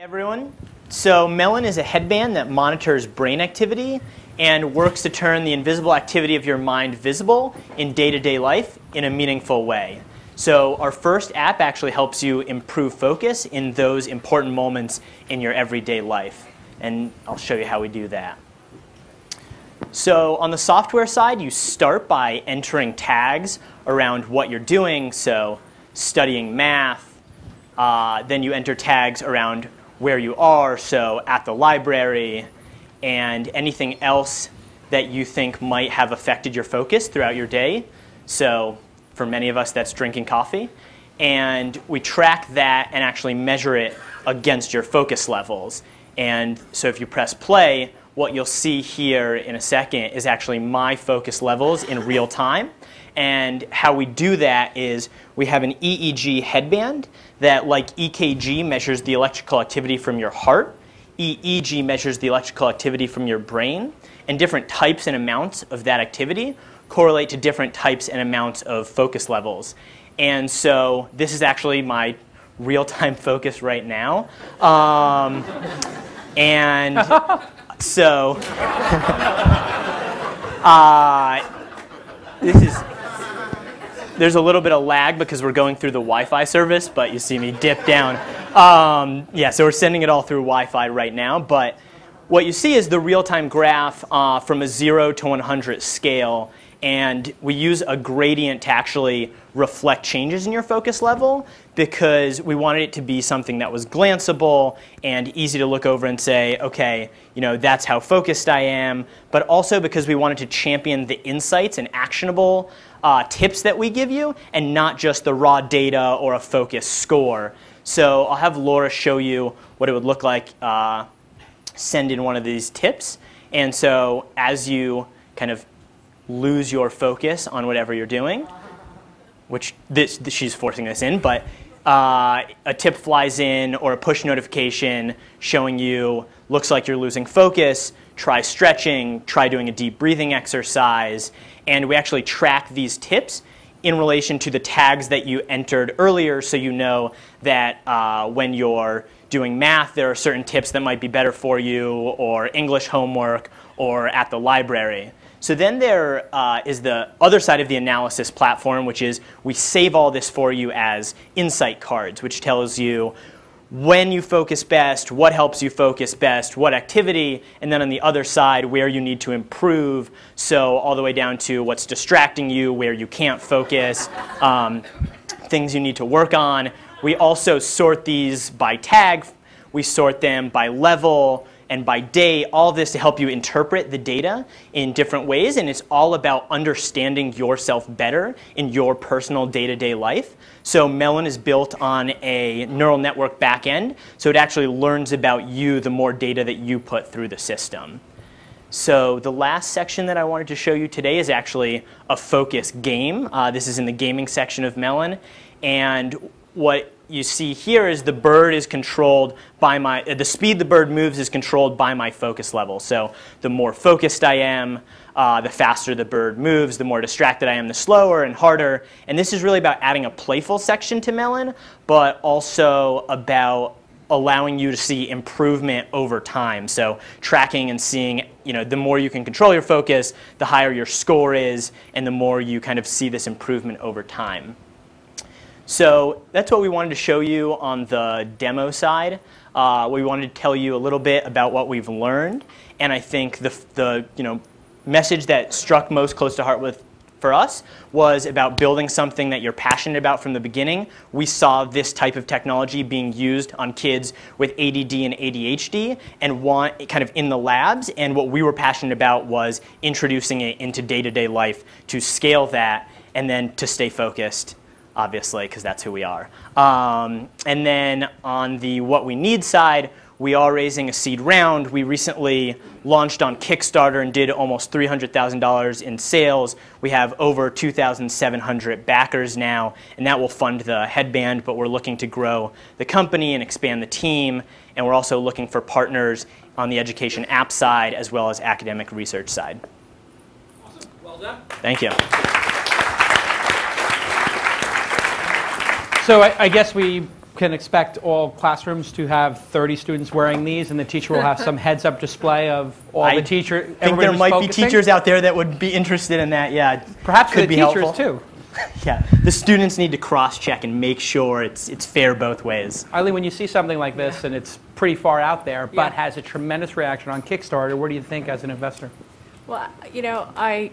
Everyone. So Melon is a headband that monitors brain activity and works to turn the invisible activity of your mind visible in day-to-day life in a meaningful way. So our first app actually helps you improve focus in those important moments in your everyday life. And I'll show you how we do that. So on the software side, you start by entering tags around what you're doing. So studying math. Then you enter tags around where you are, so at the library, and anything else that you think might have affected your focus throughout your day. So for many of us, that's drinking coffee. And we track that and actually measure it against your focus levels. And so if you press play, what you'll see here in a second is actually my focus levels in real time. And how we do that is we have an EEG headband that, like EKG, measures the electrical activity from your heart. EEG measures the electrical activity from your brain. And different types and amounts of that activity correlate to different types and amounts of focus levels. And so this is actually my real-time focus right now. And so there's a little bit of lag because we're going through the Wi-Fi service, but you see me dip down. Yeah, so we're sending it all through Wi-Fi right now. But what you see is the real-time graph from a 0 to 100 scale. And we use a gradient to actually reflect changes in your focus level because we wanted it to be something that was glanceable and easy to look over and say, okay, that's how focused I am. But also because we wanted to champion the insights and actionable tips that we give you and not just the raw data or a focus score. So I'll have Laura show you what it would look like send in one of these tips. And so as you kind of lose your focus on whatever you're doing, which she's forcing this in, but a tip flies in or a push notification showing you, looks like you're losing focus, try stretching, try doing a deep breathing exercise, and we actually track these tips in relation to the tags that you entered earlier so you know that when you're doing math, there are certain tips that might be better for you, or English homework, or at the library. So then there is the other side of the analysis platform, which is we save all this for you as insight cards, which tells you when you focus best, what helps you focus best, what activity, and then on the other side, where you need to improve. So all the way down to what's distracting you, where you can't focus, things you need to work on. We also sort these by tag. We sort them by level and by day, all this to help you interpret the data in different ways. And it's all about understanding yourself better in your personal day-to-day life. So Melon is built on a neural network backend. So it actually learns about you the more data that you put through the system. So the last section that I wanted to show you today is actually a focus game. This is in the gaming section of Melon. And what you see here is the bird is controlled by the speed the bird moves is controlled by my focus level. So the more focused I am, the faster the bird moves, the more distracted I am, the slower and harder. And this is really about adding a playful section to Melon, but also about allowing you to see improvement over time. So tracking and seeing, the more you can control your focus, the higher your score is, and the more you kind of see this improvement over time. So that's what we wanted to show you on the demo side. We wanted to tell you a little bit about what we've learned. And I think the message that struck most close to heart for us was about building something that you're passionate about from the beginning. We saw this type of technology being used on kids with ADD and ADHD and want kind of in the labs. And what we were passionate about was introducing it into day-to-day life to scale that and then to stay focused, obviously, because that's who we are. And then on the what we need side, we are raising a seed round. We recently launched on Kickstarter and did almost $300,000 in sales. We have over 2,700 backers now, and that will fund the headband, but we're looking to grow the company and expand the team, and we're also looking for partners on the education app side as well as academic research side. Awesome. Well done. Thank you. So I guess we can expect all classrooms to have 30 students wearing these, and the teacher will have some heads-up display of all the teacher. I think there might be teachers out there that would be interested in that. Yeah, perhaps could the be teachers helpful too. Yeah, the students need to cross-check and make sure it's fair both ways. Eileen, when you see something like this and it's pretty far out there, but has a tremendous reaction on Kickstarter, what do you think as an investor? Well, you know,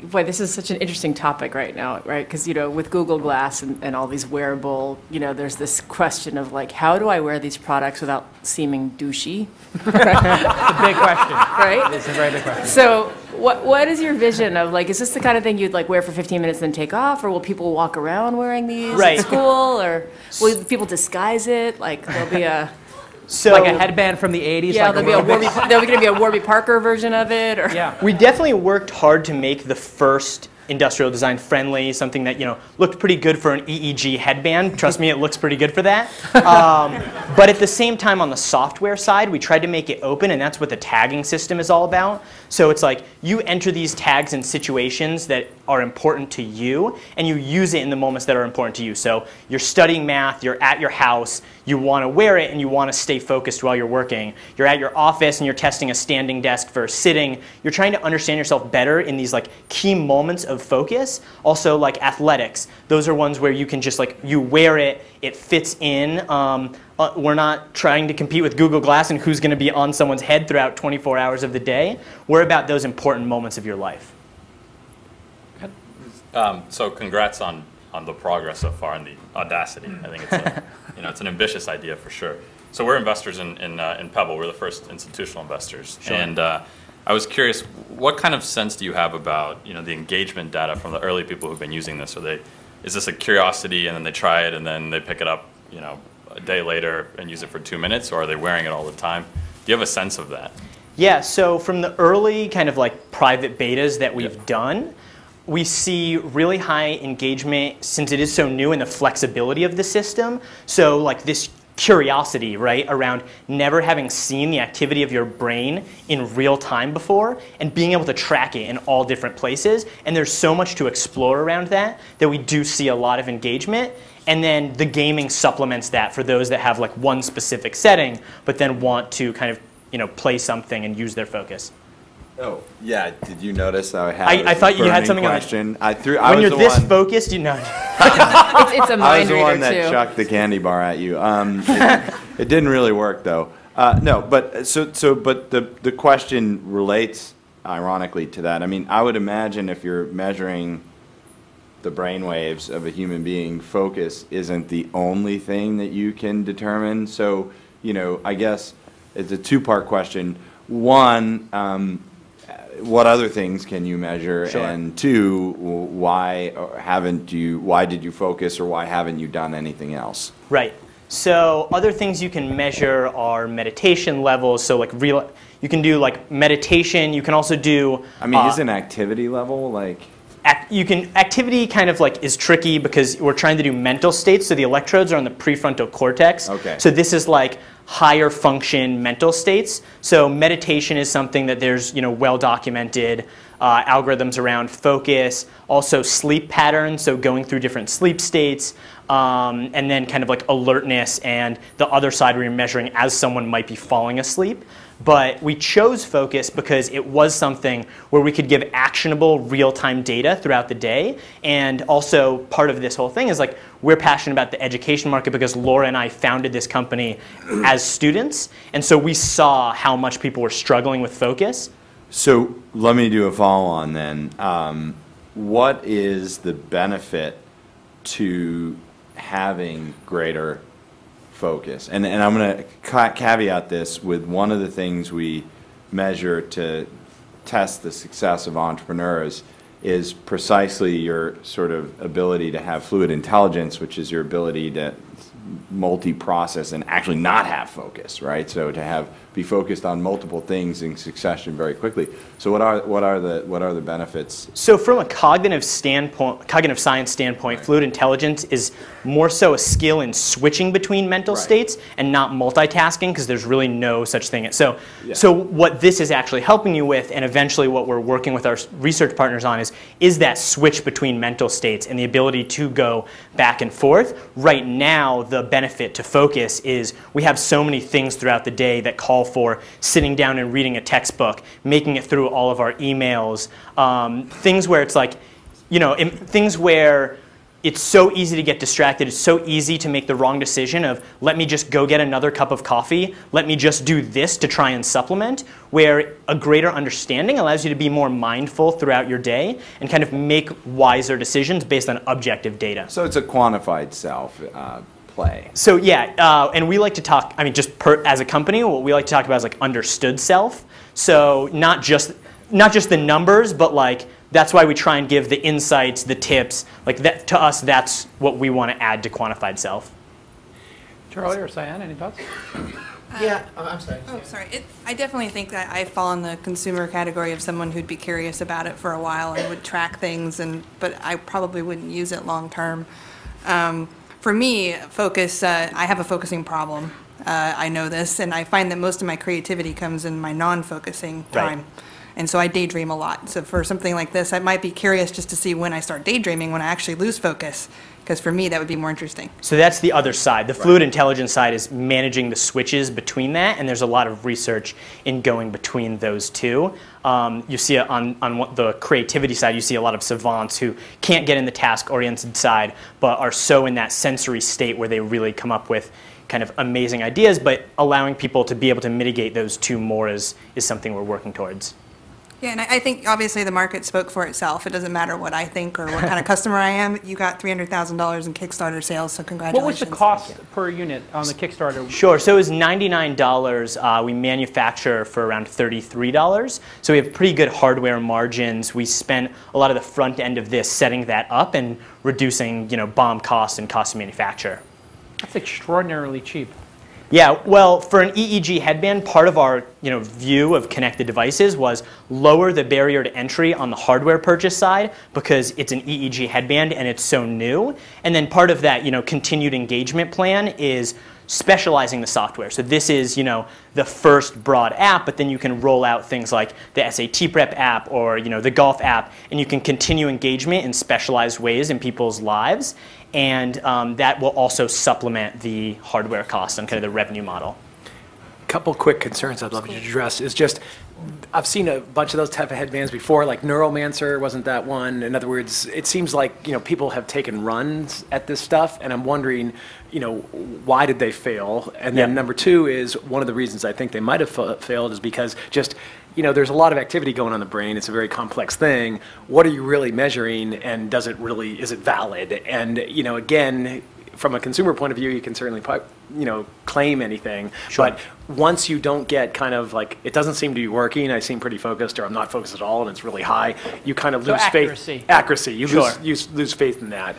boy, this is such an interesting topic right now, right? Because, you know, with Google Glass and all these wearable, you know, there's this question of like, how do I wear these products without seeming douchey? It's a big question. Right? It's a very big question. So what is your vision of like, is this the kind of thing you'd like wear for 15 minutes and take off? Or will people walk around wearing these at school? Or will people disguise it? Like there'll be a... So, like a headband from the 80s? Yeah, like there'll be going to be a Warby Parker version of it. Or yeah. We definitely worked hard to make the first industrial design friendly, something that, you know, looked pretty good for an EEG headband. Trust me, it looks pretty good for that. But at the same time, on the software side, we tried to make it open, and that's what the tagging system is all about. So it's like you enter these tags in situations that are important to you, and you use it in the moments that are important to you. So you're studying math, you're at your house, you want to wear it, and you want to stay focused while you're working. You're at your office, and you're testing a standing desk for sitting. You're trying to understand yourself better in these like key moments of focus. Also, like athletics, those are ones where you can just like, you wear it, it fits in. We're not trying to compete with Google Glass and who's going to be on someone's head throughout 24 hours of the day. We're about those important moments of your life. So congrats on the progress so far and the audacity. I think it's a, you know, it's an ambitious idea for sure. So we're investors in Pebble. We're the first institutional investors. Sure. And I was curious, what kind of sense do you have about, you know, the engagement data from the early people who've been using this? Is this a curiosity and then they try it and then they pick it up, you know, a day later and use it for 2 minutes, or are they wearing it all the time? Do you have a sense of that? Yeah, so from the early kind of like private betas that we've done, we see really high engagement since it is so new and the flexibility of the system. So like this curiosity, right, around never having seen the activity of your brain in real time before and being able to track it in all different places. And there's so much to explore around that we do see a lot of engagement. And then the gaming supplements that for those that have like one specific setting, but then want to kind of, you know, play something and use their focus. Oh, yeah. Did you notice I had I thought you had something question? on when you're this focused, you know. it's a mind I was the reader one that too. chucked the candy bar at you. It didn't really work though. No, but but the question relates ironically to that. I mean, I would imagine if you're measuring the brain waves of a human being, focus isn't the only thing that you can determine. So, you know, I guess it's a two-part question. One, what other things can you measure? Sure. And two, why did you focus, or why haven't you done anything else? Right. So other things you can measure are meditation levels. So like you can do like meditation. You can also do. I mean, isn't activity level like? Activity kind of like is tricky because we're trying to do mental states. So the electrodes are on the prefrontal cortex. Okay. So this is like higher function mental states. So meditation is something that there's, you know, well documented algorithms around focus, also sleep patterns, so going through different sleep states, and then kind of like alertness and the other side where you're measuring as someone might be falling asleep. But we chose focus because it was something where we could give actionable real-time data throughout the day. And also part of this whole thing is like we're passionate about the education market because Laura and I founded this company as students. And so we saw how much people were struggling with focus. So let me do a follow-on then. What is the benefit to having greater focus? And I'm going to caveat this with one of the things we measure to test the success of entrepreneurs is precisely your sort of ability to have fluid intelligence, which is your ability to multi-process and actually not have focus, right? So to be focused on multiple things in succession very quickly. So what are the benefits? So from a cognitive science standpoint, fluid intelligence is more so a skill in switching between mental states and not multitasking, because there's really no such thing. So what this is actually helping you with, and eventually what we're working with our research partners on, is that switch between mental states and the ability to go back and forth. Right now, the benefit to focus is we have so many things throughout the day that call for sitting down and reading a textbook, making it through all of our emails, things where it's like, things where it's so easy to get distracted. It's so easy to make the wrong decision of, let me just go get another cup of coffee. Let me just do this to try and supplement, where a greater understanding allows you to be more mindful throughout your day and kind of make wiser decisions based on objective data. So it's a quantified self play. So yeah, and we like to talk, as a company, what we like to talk about is like understood self. So not just the numbers, but like, that's why we try and give the insights, the tips. Like that, to us, that's what we want to add to quantified self. Charlie or Cyan, any thoughts? Yeah, I'm sorry. Oh, sorry. I definitely think that I fall in the consumer category of someone who'd be curious about it for a while and would track things, but I probably wouldn't use it long term. For me, focus, I have a focusing problem. I know this, and I find that most of my creativity comes in my non-focusing time. Right. And so I daydream a lot. So for something like this, I might be curious just to see when I start daydreaming, when I actually lose focus. Because for me, that would be more interesting. So that's the other side. The fluid intelligence side is managing the switches between that, and there's a lot of research in going between those two. You see on the creativity side, you see a lot of savants who can't get in the task-oriented side, but are so in that sensory state where they really come up with kind of amazing ideas, but allowing people to be able to mitigate those two more is something we're working towards. Yeah, and I think obviously the market spoke for itself. It doesn't matter what I think or what kind of customer I am. You got $300,000 in Kickstarter sales, so congratulations. What was the cost per unit on the Kickstarter? Sure, so it was $99. We manufacture for around $33. So we have pretty good hardware margins. We spent a lot of the front end of this setting that up and reducing, BOM costs and cost of manufacture. That's extraordinarily cheap. Yeah, well, for an EEG headband, part of our view of connected devices was lower the barrier to entry on the hardware purchase side because it's an EEG headband and it's so new. And then part of that continued engagement plan is specializing the software. So this is the first broad app, but then you can roll out things like the SAT prep app or the golf app, and you can continue engagement in specialized ways in people's lives. And that will also supplement the hardware costs on kind of the revenue model. Couple quick concerns I'd love you to address is just, I've seen a bunch of those type of headbands before, like Neuromancer wasn't that one. In other words, it seems like people have taken runs at this stuff, and I'm wondering, why did they fail? And then number two is one of the reasons I think they might have failed is because just there's a lot of activity going on in the brain. It's a very complex thing. What are you really measuring, and is it valid? And again, from a consumer point of view, you can certainly claim anything. Sure. But once you don't get kind of like, it doesn't seem to be working, I seem pretty focused, or I'm not focused at all, and it's really high, you kind of lose accuracy. faith. Accuracy. You Sure. lose faith in that.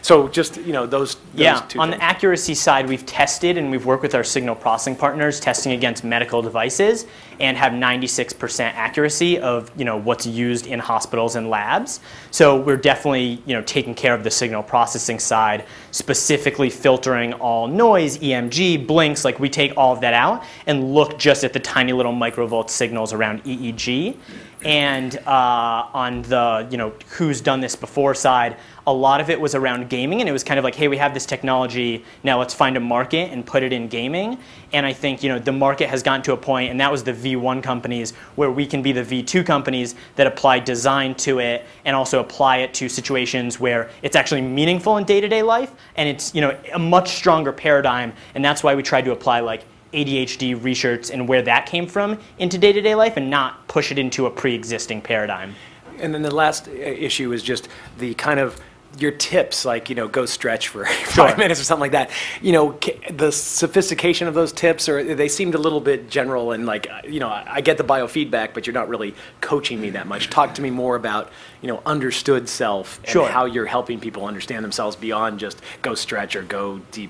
So just, those Yeah, two on things. the accuracy side, we've tested and we've worked with our signal processing partners testing against medical devices and have 96% accuracy of what's used in hospitals and labs. So we're definitely taking care of the signal processing side, specifically filtering all noise, EMG, blinks. Like we take all of that out and look just at the tiny little microvolt signals around EEG. And on the who's done this before side, a lot of it was around gaming, and it was kind of like, hey, we have this technology, now let's find a market and put it in gaming. And I think the market has gotten to a point, and that was the V1 companies, where we can be the V2 companies that apply design to it and also apply it to situations where it's actually meaningful in day-to-day life, and it's a much stronger paradigm. And that's why we tried to apply like ADHD research and where that came from into day-to-day life and not push it into a pre-existing paradigm. And then the last issue is just the kind of your tips, like, go stretch for 5 minutes or something like that. The sophistication of those tips, or they seemed a little bit general and like, I get the biofeedback, but you're not really coaching me that much. Talk to me more about, understood self and how you're helping people understand themselves beyond just go stretch or go do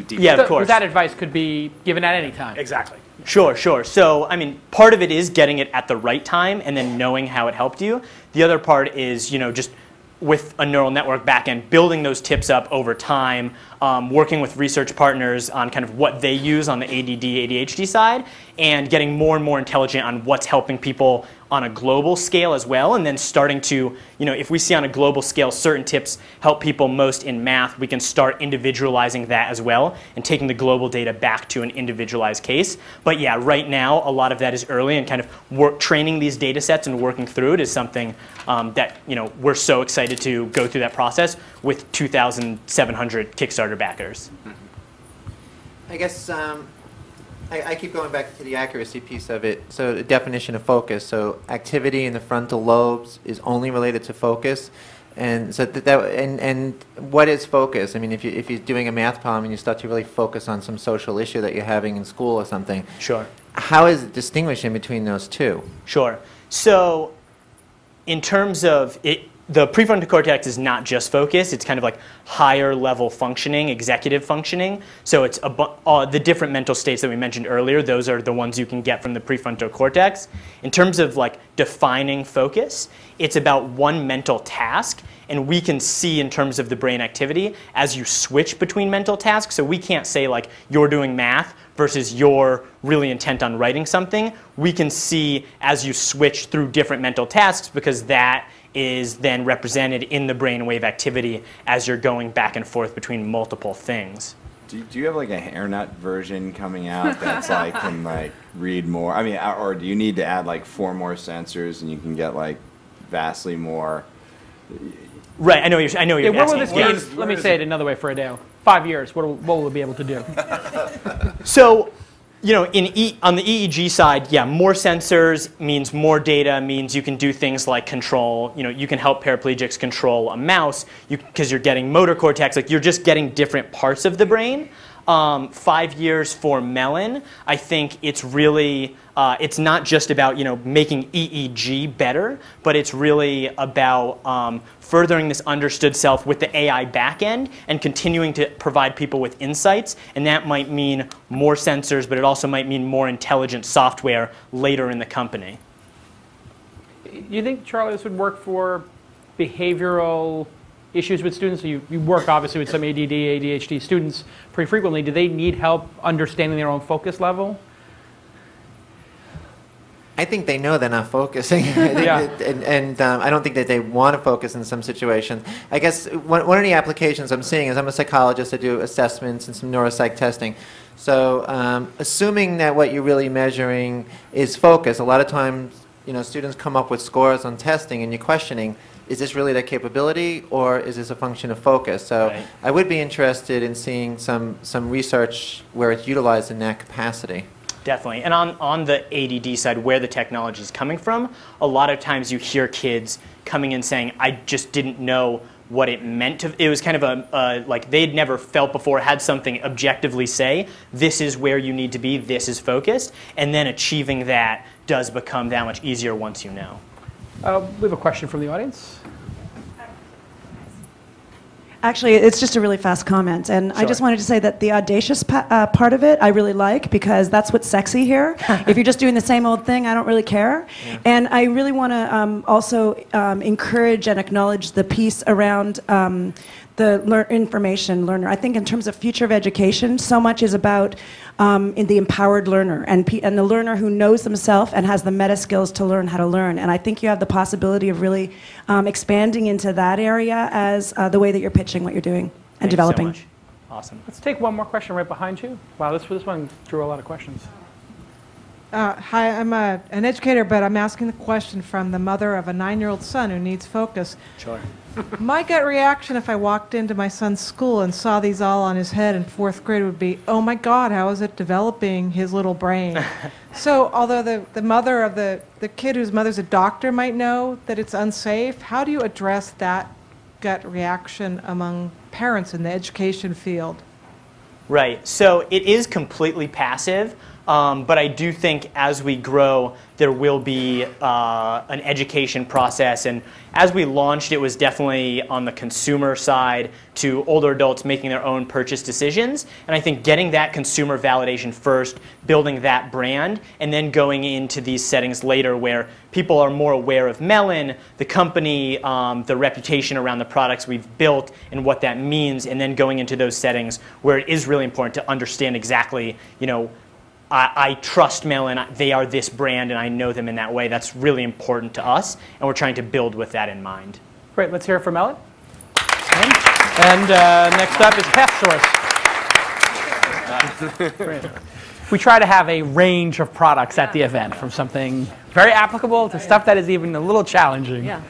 deep. Yeah, of course. That advice could be given at any time. Exactly. Sure. So, part of it is getting it at the right time and then knowing how it helped you. The other part is, just with a neural network backend, building those tips up over time, working with research partners on kind of what they use on the ADD, ADHD side, and getting more and more intelligent on what's helping people on a global scale as well, and then starting to, if we see on a global scale certain tips help people most in math, we can start individualizing that as well and taking the global data back to an individualized case. But yeah, right now, a lot of that is early, and kind of training these data sets and working through it is something that we're so excited to go through that process with 2,700 Kickstarter backers. I guess I keep going back to the accuracy piece of it. So the definition of focus. So activity in the frontal lobes is only related to focus. And so and what is focus? I mean, if you're doing a math problem and you start to really focus on some social issue that you're having in school or something, sure. How is it distinguishing between those two? Sure. So in terms of it, the prefrontal cortex is not just focus. It's kind of like higher level functioning, executive functioning. So it's the different mental states that we mentioned earlier. Those are the ones you can get from the prefrontal cortex. In terms of like defining focus, it's about one mental task. And we can see in terms of the brain activity as you switch between mental tasks. So we can't say like you're doing math versus you're really intent on writing something. We can see as you switch through different mental tasks, because that is then represented in the brainwave activity as you're going back and forth between multiple things. Do you have like a hairnet version coming out that's like can like read more? I mean, or do you need to add like 4 more sensors and you can get like vastly more? Right, I know you're What will asking. this game, let me say it another way for Adele. 5 years, what will it be able to do? So, on the EEG side, yeah, more sensors means more data, means you can do things like control, you can help paraplegics control a mouse because you're getting motor cortex, like you're just getting different parts of the brain. 5 years for Melon, I think it's really, it's not just about making EEG better, but it's really about furthering this understood self with the AI backend and continuing to provide people with insights. And that might mean more sensors, but it also might mean more intelligent software later in the company. Do you think, Charlie, this would work for behavioral issues with students? So you work obviously with some ADD, ADHD students pretty frequently. Do they need help understanding their own focus level? I think they know they're not focusing. I don't think that they want to focus in some situations. I guess one of the applications I'm seeing is I'm a psychologist. I do assessments and some neuropsych testing. So assuming that what you're really measuring is focus, a lot of times students come up with scores on testing and you're questioning, is this really their capability or is this a function of focus? So right. I would be interested in seeing some research where it's utilized in that capacity. Definitely. And on the ADD side, where the technology is coming from, a lot of times you hear kids coming in saying, I just didn't know what it meant to, it was kind of like they'd never felt before, had something objectively say, this is where you need to be, this is focused, and then achieving that does become that much easier once you know. We have a question from the audience. Actually, it's just a really fast comment, and I just wanted to say that the audacious part of it I really like, because that's what's sexy here. If you're just doing the same old thing, I don't really care. Yeah. And I really want to also encourage and acknowledge the piece around the information learner. I think in terms of future of education, so much is about in the empowered learner and the learner who knows themselves and has the meta skills to learn how to learn. And I think you have the possibility of really expanding into that area as the way that you're pitching what you're doing and developing. Thank you so much. Awesome. Let's take one more question right behind you. Wow, this one drew a lot of questions. Hi, I'm an educator, but I'm asking the question from the mother of a 9-year-old son who needs focus. Sure. My gut reaction if I walked into my son's school and saw these all on his head in 4th grade would be, oh my God, how is it developing his little brain? So although the mother of the kid whose mother's a doctor might know that it's unsafe, how do you address that gut reaction among parents in the education field? Right. So it is completely passive. But I do think as we grow, there will be an education process. And as we launched, it was definitely on the consumer side to older adults making their own purchase decisions. And I think getting that consumer validation first, building that brand, and then going into these settings later where people are more aware of Melon, the company, the reputation around the products we've built and what that means, and then going into those settings where it is really important to understand exactly, I trust Melon, they are this brand, and I know them in that way. That's really important to us, and we're trying to build with that in mind. Great, let's hear it from Melon. And next up is Pest Source. We try to have a range of products at the event, from something very applicable to stuff that is even a little challenging. Yeah.